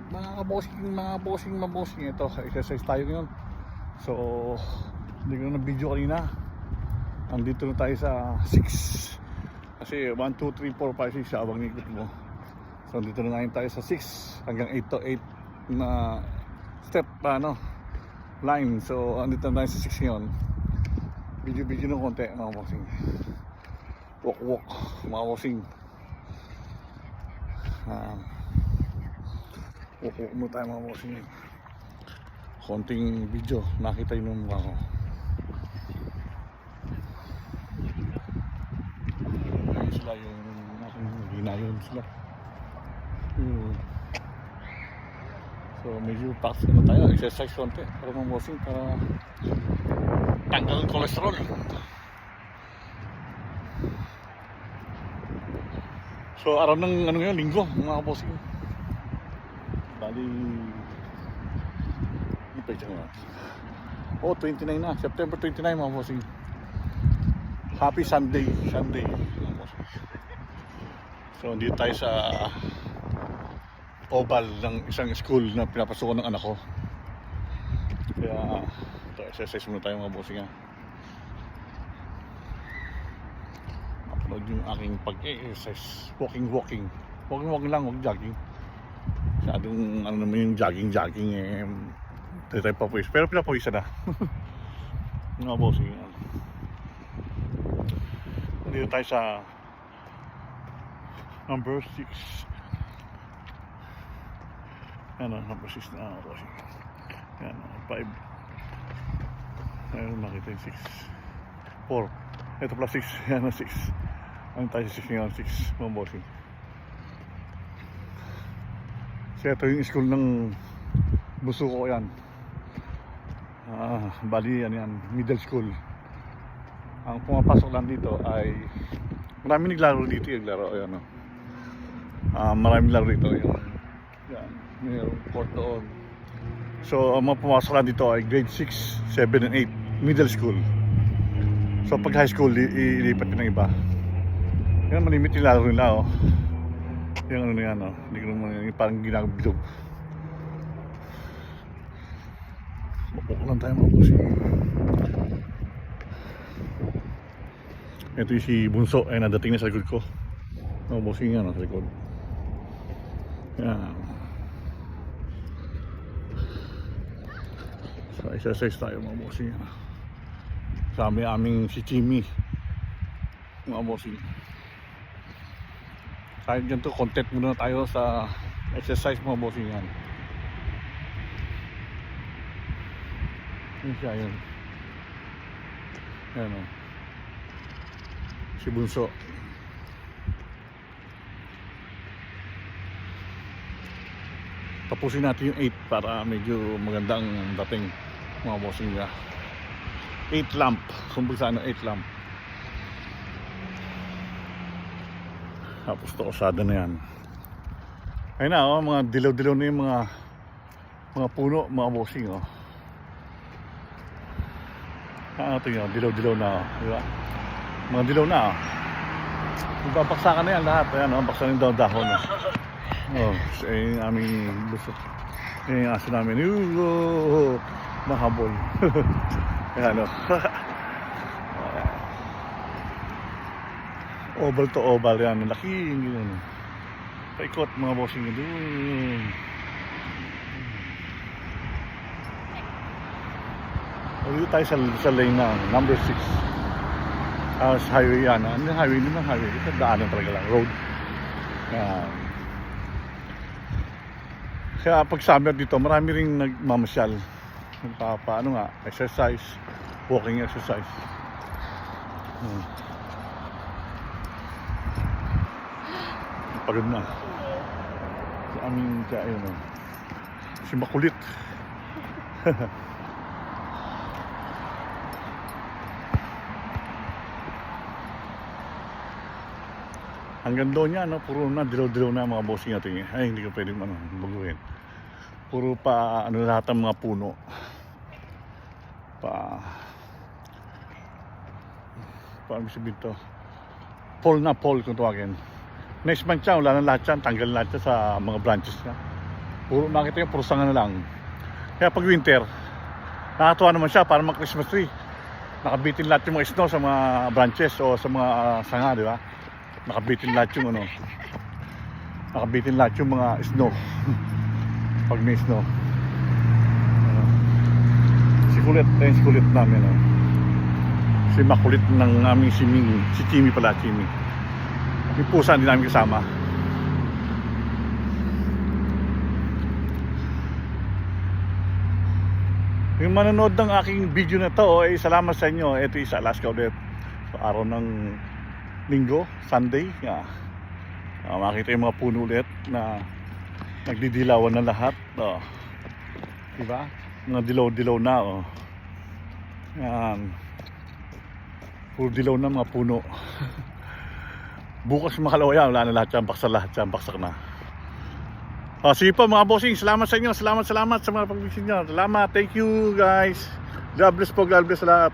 mga bossing, ito exercise tayo ngayon. So hindi ko na video kanina. Andito na tayo sa 6 kasi 1, 2, 3, 4, 5, 6 abang ikot mo. So dito na ngayon tayo sa 6 hanggang 8 to 8 na step line. So andito na tayo sa 6 ngayon. Video ng konti mga bossing. Walk mga bossing. Walk mo tayo mga bossing. Konting video, nakita yun ng mukha ko. Ayun sila yung ginayon sila. So medyo pass tayo, exercise konti para mga bossing, para tanggal kolesterol. So araw ng ngayon, linggo mga bossing. Bali 29 na, September 29 mga bossing. Happy Sunday mga bossing. So hindi tayo sa oval ng isang school na pinapasukan ng anak ko. Kaya ito, exercise muna tayo mga bossing. Upload yung aking pag-exercise. Walking lang, huwag jogging. Masyadong naman yung jogging tayo papawis, pero pinapawisan na. Mga bossing. Dito tayo sa number 6. Number 6 na mga bossing. 5. Ayun, nakita yung 6 4. Ito plus 6. 6. Ano tayo sa 6 ngayon? 6 mga bossing. Kasi ito yung school ng buso ko yan. Bali yan, middle school. Ang pumapasok lang dito ay maraming naglaro dito yung laro. Maraming laro dito. Yan, mayroong court doon. So ang mga pumasok lang dito ay grade 6, 7 and 8 middle school. So pag high school ilipat din ng iba. Yan, malimit yung laro nila. Yung na yan, hindi ko naman parang ginagabilog. Mapok lang tayo mga bossing. Ito yung si Bunso ay nadating na sa likod ko. Mga bossing yan sa likod. Yan. So exercise tayo mga bossing. Kasama aming si Jimmy. Mga bossing. Kahit ganito, content muna tayo sa exercise mga bossing yan. Yun siya yun. Yan si Bunso. Tapusin natin yung 8 para medyo magandang dating mga bossing niya. 8 lamp. Kumpisa 8 lamp. Tapos to osada na yan. Ayun na mga dilaw-dilaw na yung mga puno mga bossing ito yun, dilaw-dilaw na diba? Mga dilaw na magbabaksakan na yan lahat. Ayan baksakan yung dahon so yung aming buso, yung aso namin mahabol. Ayan oval to oval yan, laki yun. Paikot mga bossing doon. Dito tayo sa lane na number 6. Sa highway yan. Ano yung highway? Hindi naman highway. Ito daanan talaga lang. Road. Kaya pag summer dito, marami rin nagmamasyal. Exercise. Walking exercise. Pagod na. Sa aming kaya si makulit. Hanggang doon yan, puro na dilaw-dilaw na mga bossing natin. Ay, hindi ko pwedeng baguhin. Puro pa lahat ng mga puno. Paano sabihin to? Pole kung tawagin. Next month siya, wala na lahat yan. Tanggal lahat siya sa mga branches niya. Puro makita yung puro sanga na lang. Kaya pag winter, nakakatuwa naman siya para mag Christmas tree. Nakabitin lahat yung mga snow sa mga branches o sa mga sanga, di ba? Nakabitin lahat yung ano. Nakabitin lahat yung mga snow. Pag may snow. Si Kulit, ayun si Kulit namin. Si makulit ng aming si Ming, si Chimi pala, Chimi. Yung pusa hindi namin kasama. Yung manonood ng aking video na to, ay salamat sa inyo. Ito is Alaska ulit. So, araw ng Linggo, Sunday. Makita yung mga puno ulit na nagdidilawan na lahat. Diba? Mga dilaw-dilaw na. Yan. Puro dilaw na mga puno. Bukas makalawa yan. Wala na lahat yan. Baksak lahat yan. Baksak na. Sige po mga bossing, salamat sa inyo, salamat sa mga pag-visit nyo. Salamat, thank you guys. God bless po, God bless sa lahat.